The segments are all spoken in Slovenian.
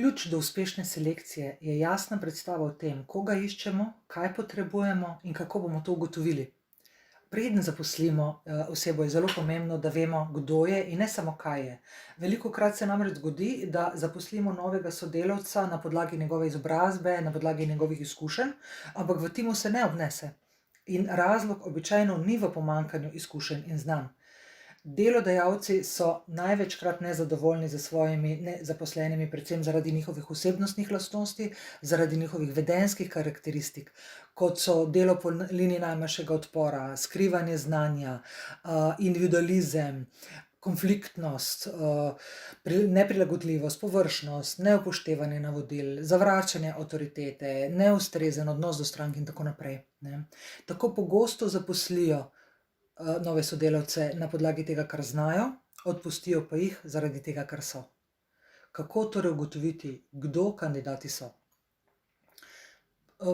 Ključ do uspešne selekcije je jasna predstava o tem, koga iščemo, kaj potrebujemo in kako bomo to ugotovili. Preden zaposlimo osebo, je zelo pomembno, da vemo, kdo je in ne samo, kaj je. Velikokrat se namreč zgodi, da zaposlimo novega sodelavca na podlagi njegove izobrazbe, na podlagi njegovih izkušenj, ampak v timu se ne obnese. In razlog običajno ni v pomanjkanju izkušenj in znanj. Delodajalci so največkrat nezadovoljni s svojimi zaposlenimi, predvsem zaradi njihovih osebnostnih lastnosti, zaradi njihovih vedenjskih karakteristik, kot so delo po liniji najmanjšega odpora, skrivanje znanja, individualizem, konfliktnost, neprilagodljivost, površnost, neupoštevanje navodil, zavračanje avtoritete, neustrezen odnos do strank in tako naprej, ne. Tako pogosto zaposlijo nove sodelavce na podlagi tega, kar znajo, odpustijo pa jih zaradi tega, kar so. Kako torej ugotoviti, kdo kandidati so?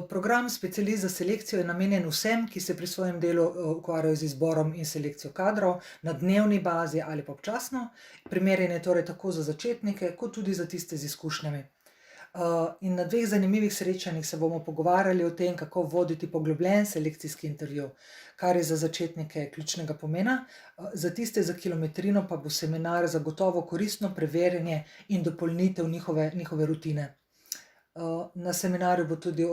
Program Specialist za selekcijo je namenjen vsem, ki se pri svojem delu ukvarjajo z izborom in selekcijo kadrov na dnevni bazi ali pa občasno. Primerjen je torej tako za začetnike, kot tudi za tiste z izkušnjami. In na 2 zanimivih srečanjih se bomo pogovarjali o tem, kako voditi poglobljen selekcijski intervju, kar je za začetnike ključnega pomena, za tiste za kilometrino pa bo seminar zagotovo koristno preverjanje in dopolnitev njihove rutine. Na seminarju bo tudi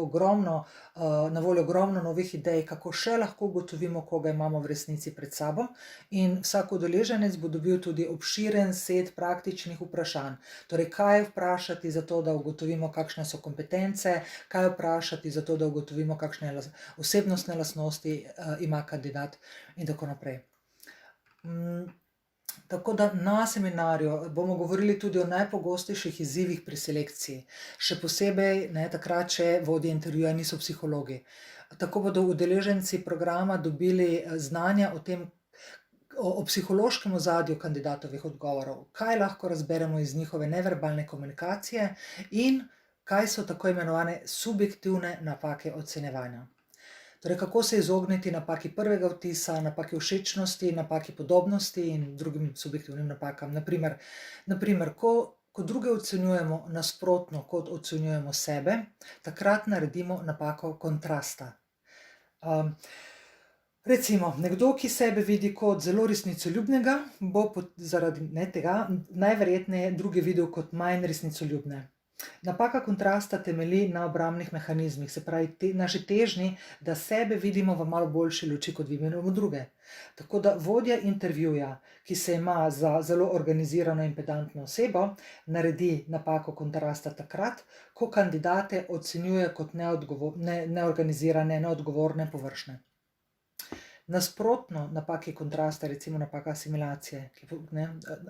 na voljo ogromno novih idej, kako še lahko ugotovimo, koga imamo v resnici pred sabo, in vsak udeleženec bo dobil tudi obširen set praktičnih vprašanj. Torej, kaj vprašati za to, da ugotovimo, kakšne so kompetence, kaj vprašati za to, da ugotovimo, kakšne osebnostne lastnosti ima kandidat in tako naprej. Tako da na seminarju bomo govorili tudi o najpogostejših izzivih pri selekciji. Še posebej, takrat, če vodje intervjuja niso psihologi. Tako bodo udeleženci programa dobili znanja o tem, o psihološkem ozadju kandidatovih odgovorov, kaj lahko razberemo iz njihove neverbalne komunikacije in kaj so tako imenovane subjektivne napake ocenjevanja. Torej, kako se izogniti napaki prvega vtisa, napaki všečnosti, napaki podobnosti in drugim subjektivnim napakam. Naprimer, ko druge ocenjujemo nasprotno, kot ocenjujemo sebe, takrat naredimo napako kontrasta. Recimo, nekdo, ki sebe vidi kot zelo resnicoljubnega, bo zaradi tega najverjetneje druge videl kot manj resnicoljubne. Napaka kontrasta temelji na obrambnih mehanizmih, se pravi naši težnji, da sebe vidimo v malo boljši luči, kot vidimo druge. Tako da vodja intervjuja, ki se ima za zelo organizirano in pedantno osebo, naredi napako kontrasta takrat, ko kandidate ocenjuje kot neorganizirane, neodgovorne, površne. Nasprotno napaki kontrasta, recimo napaka asimilacije,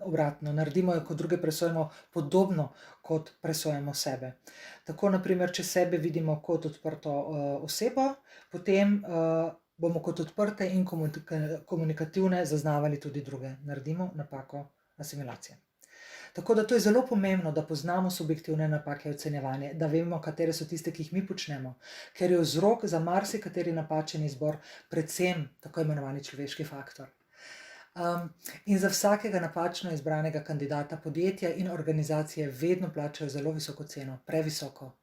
obratno, naredimo jo, kot druge presojamo, podobno, kot presojamo sebe. Tako naprimer, če sebe vidimo kot odprto osebo, potem bomo kot odprte in komunikativne zaznavali tudi druge. Naredimo napako asimilacije. Tako da to je zelo pomembno, da poznamo subjektivne napake ocenjevanja, da vemo, katere so tiste, ki jih mi počnemo, ker je vzrok za marsikateri napačen izbor predvsem tako imenovani človeški faktor. In za vsakega napačno izbranega kandidata podjetja in organizacije vedno plačajo zelo visoko ceno, previsoko.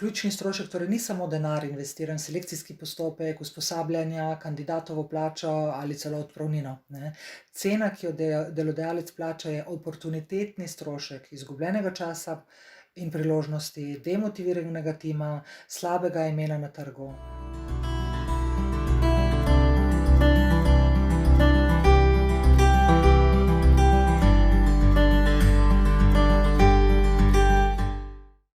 Ključni strošek torej ni samo denar, investiran v selekcijski postopek, usposabljanja, kandidatovo plačo ali celo odpravnino, ne. Cena, ki jo delodajalec plača, je oportunitetni strošek izgubljenega časa in priložnosti, demotiviranega tima, slabega imena na trgu.